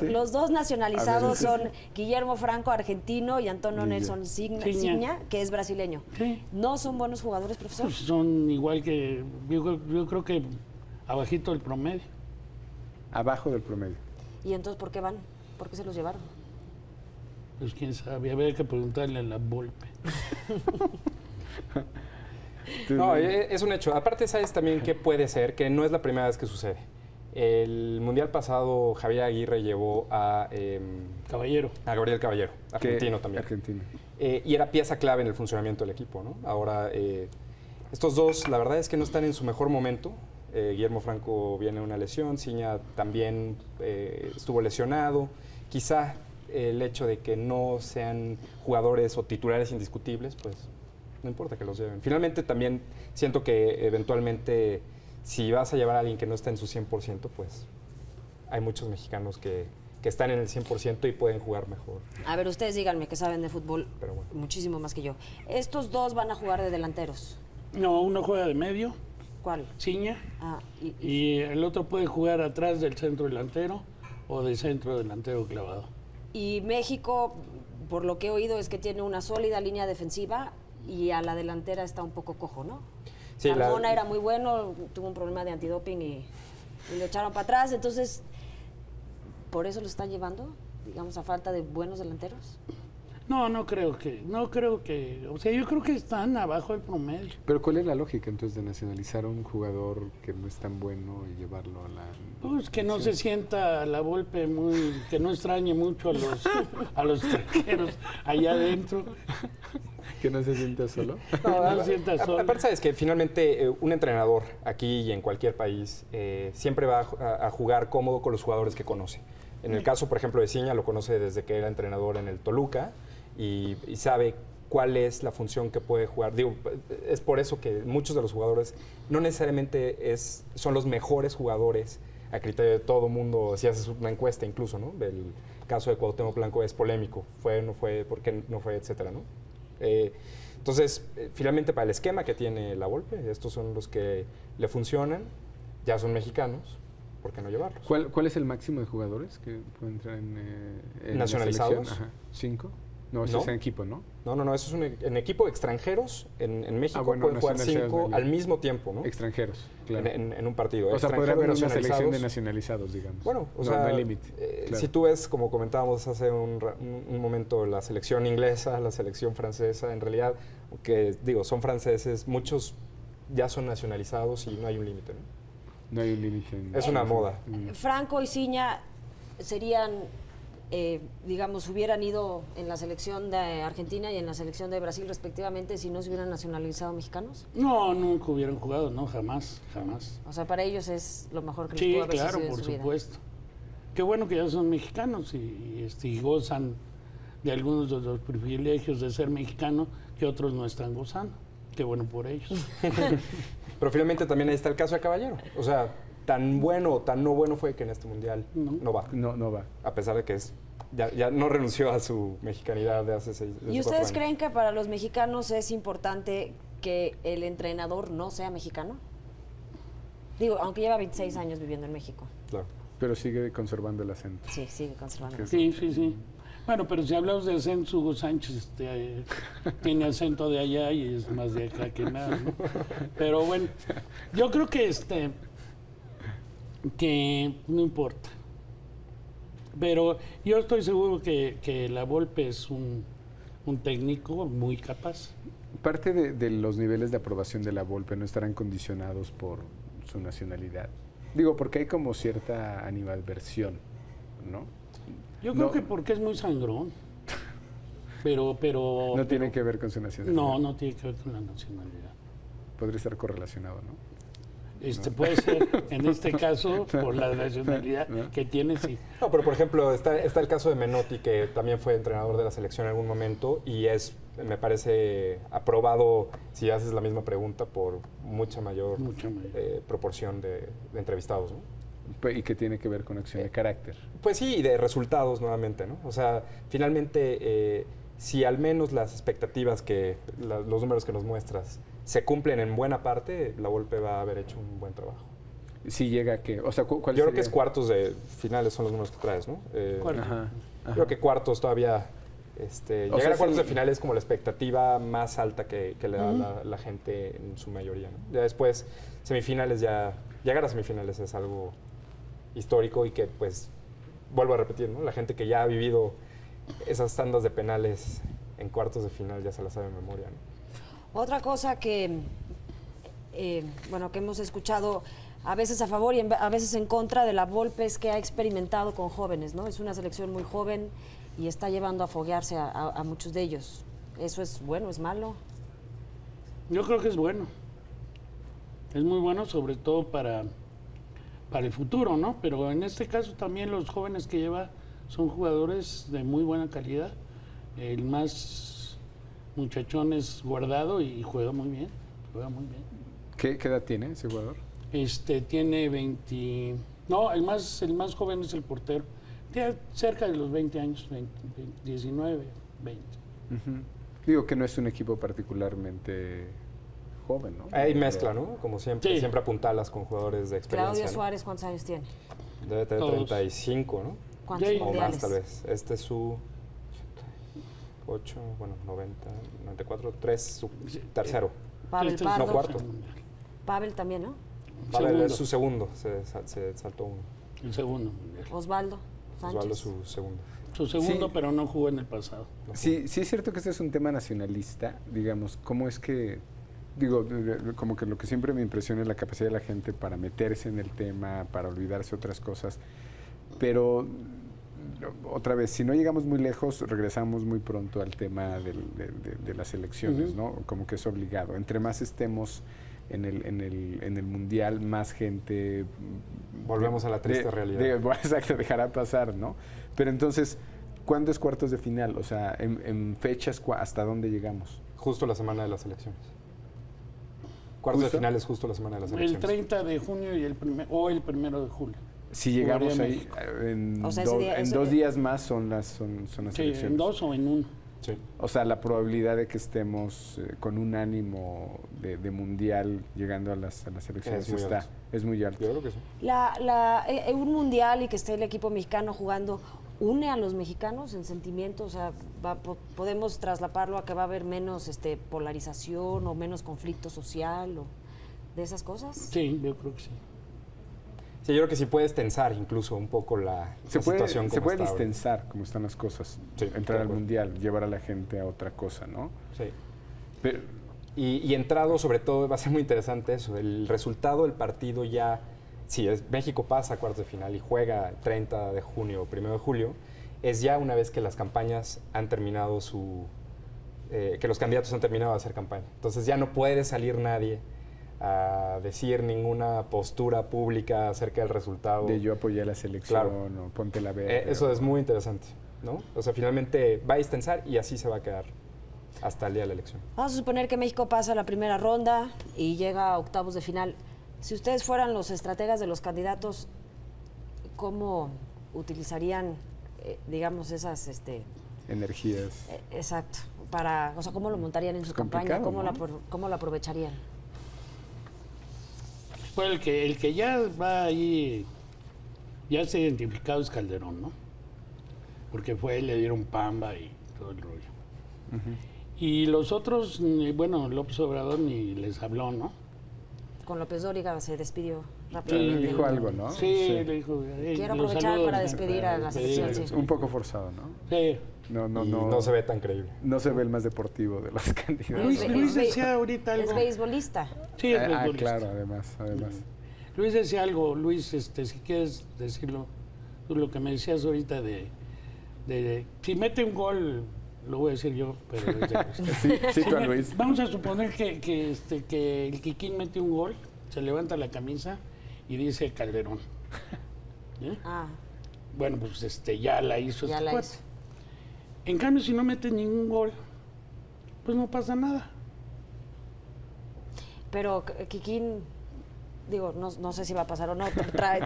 Los dos nacionalizados son Guillermo Franco, argentino, y Antonio Nelson Ciña, que es brasileño. Sí. ¿No son buenos jugadores, profesor? Pues son igual que, yo creo que abajito del promedio. Abajo del promedio. ¿Y entonces por qué van? ¿Por qué se los llevaron? Pues quién sabe, habría que preguntarle a la Volpe. No, es un hecho. Aparte, ¿sabes también qué puede ser? Que no es la primera vez que sucede. El Mundial pasado, Javier Aguirre llevó a Gabriel Caballero, argentino también. Argentino. Y era pieza clave en el funcionamiento del equipo, ¿no? Ahora, estos dos, la verdad es que no están en su mejor momento. Guillermo Franco viene de una lesión, Ciña también estuvo lesionado. Quizá el hecho de que no sean jugadores o titulares indiscutibles, pues no importa que los lleven. Finalmente también siento que eventualmente si vas a llevar a alguien que no está en su 100%, pues hay muchos mexicanos que están en el 100% y pueden jugar mejor. A ver, ustedes díganme que saben de fútbol bueno, muchísimo más que yo. ¿Estos dos van a jugar de delanteros? No, uno juega de medio. ¿Cuál? Ciña. Ah, y el otro puede jugar atrás del centro delantero o de centro delantero clavado. Y México, por lo que he oído, es que tiene una sólida línea defensiva y a la delantera está un poco cojo, ¿no? Sí, Carmona era muy bueno, tuvo un problema de antidoping y lo echaron para atrás, entonces, ¿por eso lo están llevando? Digamos, a falta de buenos delanteros. No creo que, o sea, yo creo que están abajo del promedio. Pero ¿cuál es la lógica entonces de nacionalizar a un jugador que no es tan bueno y llevarlo a la... Pues que no se sienta la Volpe que no extrañe mucho a los extranjeros allá adentro. ¿Que no se sienta solo? No se sienta solo. Aparte, sabes que finalmente un entrenador aquí y en cualquier país siempre va a jugar cómodo con los jugadores que conoce. En el caso, por ejemplo, de Ciña, lo conoce desde que era entrenador en el Toluca y sabe cuál es la función que puede jugar. Digo, es por eso que muchos de los jugadores no necesariamente son los mejores jugadores a criterio de todo mundo, si haces una encuesta incluso, ¿no? El caso de Cuauhtémoc Blanco es polémico, fue, no fue, por qué no fue, etcétera, ¿no? Entonces, finalmente para el esquema que tiene la Volpe, estos son los que le funcionan, ya son mexicanos, ¿por qué no llevarlos? ¿Cuál es el máximo de jugadores que pueden entrar en nacionalizados? Ajá. ¿5? No, eso es en equipo, ¿no? No, eso es en equipo extranjeros. En México pueden jugar 5 al mismo tiempo, ¿no? Extranjeros, claro. En un partido. O sea, podría haber una selección de nacionalizados, digamos. Bueno, no hay límite. Claro. Si tú ves, como comentábamos hace un momento, la selección inglesa, la selección francesa, en realidad, que digo, son franceses, muchos ya son nacionalizados y no hay un límite, ¿no? No hay un límite. Es una moda. Franco y Ciña serían, digamos, hubieran ido en la selección de Argentina y en la selección de Brasil respectivamente si no se hubieran nacionalizado mexicanos. No, nunca hubieran jugado, no, jamás. O sea, para ellos es lo mejor que les sí, pudo haber claro, sucedido por en su vida. supuesto. Qué bueno que ya son mexicanos y gozan de algunos de los privilegios de ser mexicano que otros no están gozando. Qué bueno por ellos. Pero finalmente también ahí está el caso de Caballero. O sea, tan bueno o tan no bueno fue que en este mundial no va. No va. A pesar de que ya no renunció a su mexicanidad de hace 6 años. ¿Y ustedes creen que para los mexicanos es importante que el entrenador no sea mexicano? Digo, aunque lleva 26 años viviendo en México. Claro. Pero sigue conservando el acento. Sí, sigue conservando el acento. Sí. Bueno, pero si hablamos de acento, Hugo Sánchez tiene acento de allá y es más de acá que nada, ¿no? Pero bueno, yo creo que que no importa. Pero yo estoy seguro que la Volpe es un técnico muy capaz. Parte de los niveles de aprobación de la Volpe no estarán condicionados por su nacionalidad. Digo, porque hay como cierta animadversión, ¿no? Yo creo que porque es muy sangrón. Pero no tiene que ver con su nacionalidad. No tiene que ver con la nacionalidad. Podría estar correlacionado, ¿no? Puede ser, en este caso, por la nacionalidad que tiene, sí. No, pero por ejemplo, está el caso de Menotti, que también fue entrenador de la selección en algún momento y me parece, aprobado, si haces la misma pregunta, por mucha mayor. Proporción de entrevistados, ¿no? ¿Y qué tiene que ver con acción de carácter? Pues sí, y de resultados nuevamente, ¿no? O sea, finalmente, si al menos las expectativas los números que nos muestras se cumplen en buena parte, la Volpe va a haber hecho un buen trabajo. Si llega a qué, o sea, ¿cuál Yo creo que es cuartos de finales son los números que traes, ¿no? Creo que cuartos todavía, llegar a cuartos de finales es como la expectativa más alta que le da la gente en su mayoría, ¿no? Ya después, semifinales llegar a semifinales es algo histórico y que, pues, vuelvo a repetir, ¿no? La gente que ya ha vivido esas tandas de penales en cuartos de final ya se las sabe de memoria, ¿no? Otra cosa que hemos escuchado a veces a favor y a veces en contra de la Volpe es que ha experimentado con jóvenes, ¿no? Es una selección muy joven y está llevando a foguearse a muchos de ellos. ¿Eso es bueno, es malo? Yo creo que es bueno. Es muy bueno, sobre todo para el futuro, ¿no? Pero en este caso también los jóvenes que lleva son jugadores de muy buena calidad. El más muchachón es Guardado y juega muy bien. ¿Qué edad tiene ese jugador? Tiene 20... No, el más joven es el portero. Tiene cerca de los 20 años, 19, 20. Digo que no es un equipo particularmente joven, ¿no? Hay mezcla, ¿no? Como siempre, siempre apuntalas con jugadores de experiencia. Claudio ¿no? Suárez, ¿cuántos años tiene? Debe tener Todos. 35, ¿no? ¿Cuántos Ya, O mundiales? más, tal vez. Este es su 8, bueno, 90, 94, 3, su tercero. Pavel Este es- Pardo. No, cuarto. Pavel también, ¿no? Pavel Segundo. es su segundo, se saltó uno. El segundo mundial. Osvaldo Sánchez. Osvaldo su segundo. Su segundo, Sí. pero no jugó en el pasado. Sí, sí es cierto que este es un tema nacionalista, digamos, cómo es que, digo, como que lo que siempre me impresiona es la capacidad de la gente para meterse en el tema, para olvidarse otras cosas, pero otra vez, si no llegamos muy lejos, regresamos muy pronto al tema de las elecciones, ¿no? Como que es obligado. Entre más estemos en el mundial, más gente... Volvemos a la triste realidad. Exacto, dejará pasar, ¿no? Pero entonces, ¿cuándo es cuartos de final? O sea, en fechas, ¿hasta dónde llegamos? Justo la semana de las elecciones. Cuartos de ¿Justo? final es justo la semana de las El elecciones. 30 de junio y el 1 de julio. Si llegamos Jugaría ahí, México. en, O sea, ese día- en ese- 2 días más son las Sí, elecciones. en 2 o en 1. Sí. O sea, la probabilidad de que estemos con un ánimo de mundial llegando a las elecciones muy alto. es muy alto. Yo creo que sí. Un mundial y que esté el equipo mexicano jugando, ¿une a los mexicanos en sentimiento? O sea, ¿podemos traslaparlo a que va a haber menos polarización o menos conflicto social o de esas cosas? Sí, yo creo que sí. Sí, yo creo que sí puedes tensar incluso un poco la situación. Se como puede está ahora. distensar como están las cosas, Sí, entrar de al acuerdo. mundial, llevar a la gente a otra cosa, ¿no? Sí. Pero, Y entrado, sobre todo, va a ser muy interesante eso. El resultado del partido ya, si México pasa a cuartos de final y juega 30 de junio o 1 de julio, es ya una vez que las campañas han terminado que los candidatos han terminado de hacer campaña. Entonces ya no puede salir nadie a decir ninguna postura pública acerca del resultado. de yo apoyé a la selección Claro. o ponte la verde. Eso o- es muy interesante, ¿no? O sea, finalmente va a distensar y así se va a quedar hasta el día de la elección. Vamos a suponer que México pasa a la primera ronda y llega a octavos de final. Si ustedes fueran los estrategas de los candidatos, ¿cómo utilizarían, digamos, esas, energías. exacto, o sea, cómo lo montarían en su campaña, cómo la aprovecharían? Pues el que ya va ahí, ya se ha identificado es Calderón, ¿no? Porque le dieron pamba y todo el rollo. Y los otros, bueno, López Obrador ni les habló, ¿no? Con López Dóriga se despidió Sí, rápidamente. dijo algo, ¿no? Sí, le dijo. Quiero los aprovechar saludos, para despedir a la selección, sí. Un poco forzado, ¿no? Sí. No se ve tan creíble. No se ve el más deportivo de los candidatos. Luis decía ahorita algo. Es beisbolista. Sí, es beisbolista. Claro, además. Luis decía algo, Luis, si quieres decirlo, tú lo que me decías ahorita de si mete un gol, lo voy a decir yo, pero sí, tú, Luis. Vamos a suponer que el Kikín mete un gol, se levanta la camisa y dice Calderón. ¿Eh? Bueno, pues ya la hizo Ya este la cuate. hizo. En cambio, si no mete ningún gol, pues no pasa nada. Pero Kikín, digo, no sé si va a pasar o no,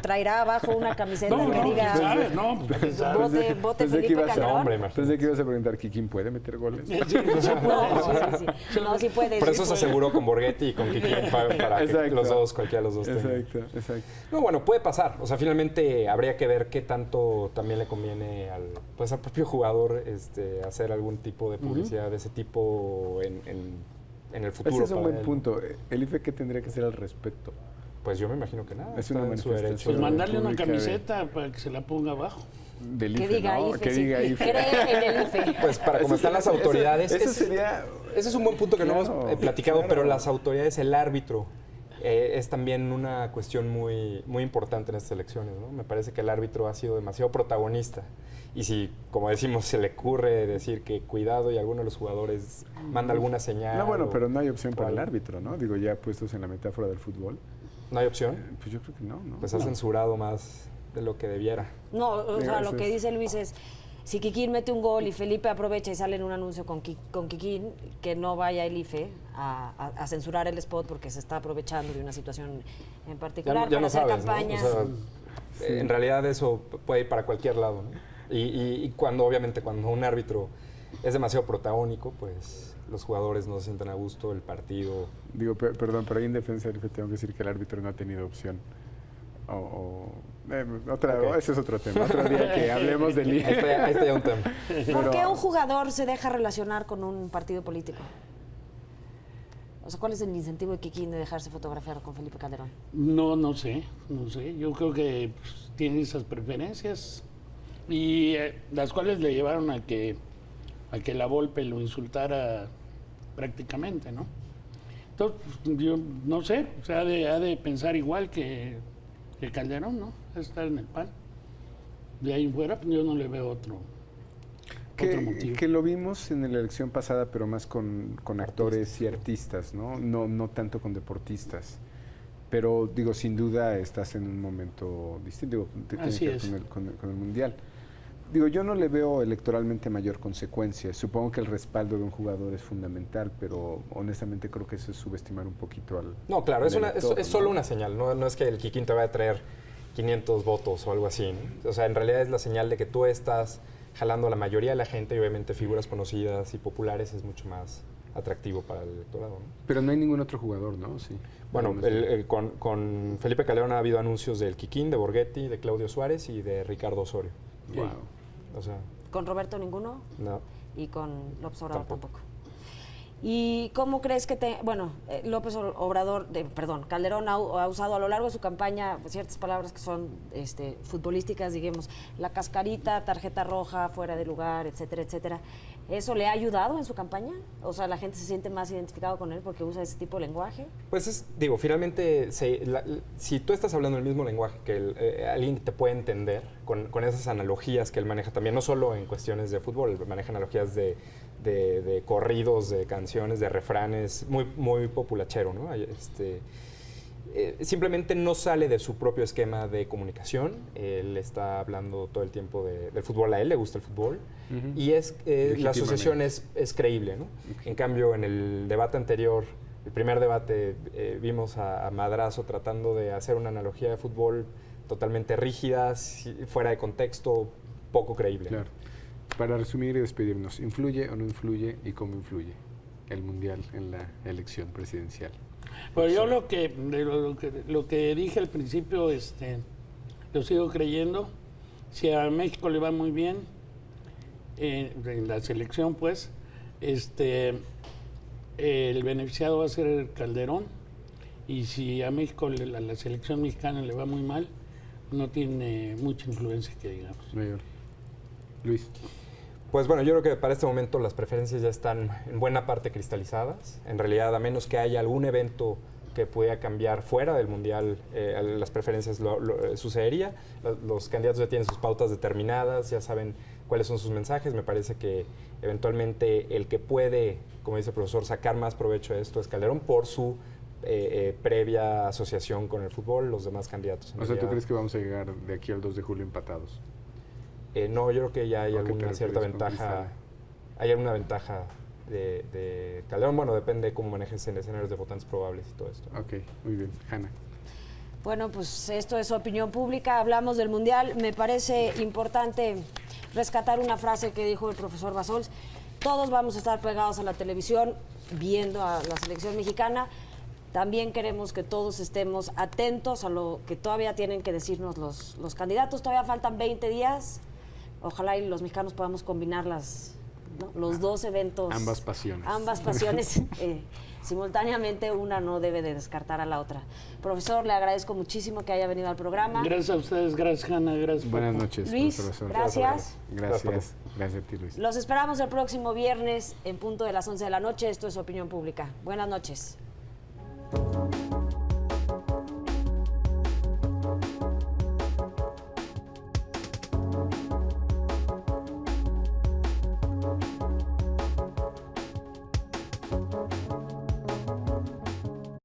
traerá abajo una camiseta que diga vote Felipe Calderón. Pensé que ibas a preguntar, ¿Kikín puede meter goles? Sí. No, sí puede. Por eso sí se puede. aseguró con Borghetti y con Kikín para que cualquiera de los dos tenga. Exacto. No, bueno, puede pasar. O sea, finalmente habría que ver qué tanto también le conviene al propio jugador hacer algún tipo de publicidad de ese tipo en el futuro. Ese es un para buen él. punto. ¿El IFE qué tendría que hacer al respecto? Pues yo me imagino que nada. Es está una en su manifestación. derecho. Pues mandarle una pública camiseta para que se la ponga abajo. Del Que IFE, diga ¿no? IFE, Que sí. diga IFE. Cree en el IFE. Pues para como están las autoridades. Eso sería... Ese es un buen punto que no Claro, hemos platicado, claro. pero las autoridades, el árbitro, es también una cuestión muy, muy importante en estas elecciones, ¿no? Me parece que el árbitro ha sido demasiado protagonista. Y si, como decimos, se le ocurre decir que cuidado y alguno de los jugadores manda alguna señal. No, bueno, pero no hay opción para el algo. árbitro, ¿no? Digo, ya puestos en la metáfora del fútbol. ¿No hay opción? Pues yo creo que no. Pues ha censurado más de lo que debiera. No, o sea, lo Gracias. que dice Luis es, si Kikín mete un gol y Felipe aprovecha y sale en un anuncio con Kikín, que no vaya el IFE a censurar el spot porque se está aprovechando de una situación en particular Ya para no hacer sabes, ¿no? campañas. O sea, en realidad eso puede ir para cualquier lado, ¿no? Y obviamente cuando un árbitro es demasiado protagónico, pues los jugadores no se sienten a gusto, el partido. Digo, perdón, pero ahí en defensa del IFE tengo que decir que el árbitro no ha tenido opción. Ese es otro tema. Otro día que hablemos del INE. Ahí está ya un tema. ¿Por qué un jugador se deja relacionar con un partido político? O sea, ¿cuál es el incentivo de Kikín de dejarse fotografiar con Felipe Calderón? No sé. Yo creo que tiene esas preferencias y las cuales le llevaron a que la Volpe lo insultara prácticamente, ¿no? Entonces, yo no sé, o sea, ha de pensar igual que Calderón, ¿no? Estar en el PAN. De ahí en fuera, pues, yo no le veo otro motivo. Que lo vimos en la elección pasada, pero más con actores y artistas, ¿no? No tanto con deportistas. Pero, digo, sin duda estás en un momento distinto. Digo, tiene que ver con el Mundial. Digo, yo no le veo electoralmente mayor consecuencia. Supongo que el respaldo de un jugador es fundamental, pero honestamente creo que eso es subestimar un poquito al... No, claro, es solo una señal. No es que el Kikín te vaya a traer 500 votos o algo así, ¿no? O sea, en realidad es la señal de que tú estás jalando a la mayoría de la gente y obviamente figuras conocidas y populares es mucho más atractivo para el electorado, ¿no? Pero no hay ningún otro jugador, ¿no? Sí. Bueno, con Felipe Calderón ha habido anuncios del Kikín, de Borghetti, de Claudio Suárez y de Ricardo Osorio. Wow. O sea, ¿con Roberto ninguno? No. ¿Y con López Obrador tampoco? ¿Y cómo crees que Calderón ha usado a lo largo de su campaña ciertas palabras que son futbolísticas, digamos, la cascarita, tarjeta roja, fuera de lugar, etcétera, etcétera? ¿Eso le ha ayudado en su campaña? O sea, ¿la gente se siente más identificado con él porque usa ese tipo de lenguaje? Pues finalmente, si tú estás hablando el mismo lenguaje que alguien te puede entender, con esas analogías que él maneja también, no solo en cuestiones de fútbol, él maneja analogías de corridos, de canciones, de refranes, muy populachero, ¿no? Simplemente no sale de su propio esquema de comunicación. Él está hablando todo el tiempo del fútbol, a él le gusta el fútbol, y la asociación es creíble, ¿no? Okay. En cambio, en el debate anterior, el primer debate, vimos a Madrazo tratando de hacer una analogía de fútbol totalmente rígida, fuera de contexto, poco creíble. Claro. Para resumir y despedirnos, ¿influye o no influye y cómo influye el Mundial en la elección presidencial? Pues yo lo que dije al principio, lo sigo creyendo. Si a México le va muy bien en la selección, pues, el beneficiado va a ser Calderón. Y si a México, la selección mexicana le va muy mal, no tiene mucha influencia, que digamos. Mayor. Luis. Pues bueno, yo creo que para este momento las preferencias ya están en buena parte cristalizadas. En realidad, a menos que haya algún evento que pueda cambiar fuera del Mundial, las preferencias sucedería. Los candidatos ya tienen sus pautas determinadas, ya saben cuáles son sus mensajes. Me parece que eventualmente el que puede, como dice el profesor, sacar más provecho de esto es Calderón por su previa asociación con el fútbol, los demás candidatos. O sea, ¿tú crees que vamos a llegar de aquí al 2 de julio empatados? No, yo creo que ya hay alguna cierta ventaja. Hay alguna ventaja de Calderón. Bueno, depende cómo manejes en escenarios de votantes probables y todo esto. Ok, muy bien. Hanna. Bueno, pues esto es Opinión Pública. Hablamos del Mundial. Me parece importante rescatar una frase que dijo el profesor Basols. Todos vamos a estar pegados a la televisión viendo a la selección mexicana. También queremos que todos estemos atentos a lo que todavía tienen que decirnos los candidatos. Todavía faltan 20 días. Ojalá y los mexicanos podamos combinar los dos eventos. Ambas pasiones. Ambas pasiones. Simultáneamente, una no debe de descartar a la otra. Profesor, le agradezco muchísimo que haya venido al programa. Gracias a ustedes, gracias Hanna, gracias. Buenas noches, Luis, profesor. Gracias. Gracias a ti, Luis. Los esperamos el próximo viernes en punto de las 11 de la noche. Esto es Opinión Pública. Buenas noches.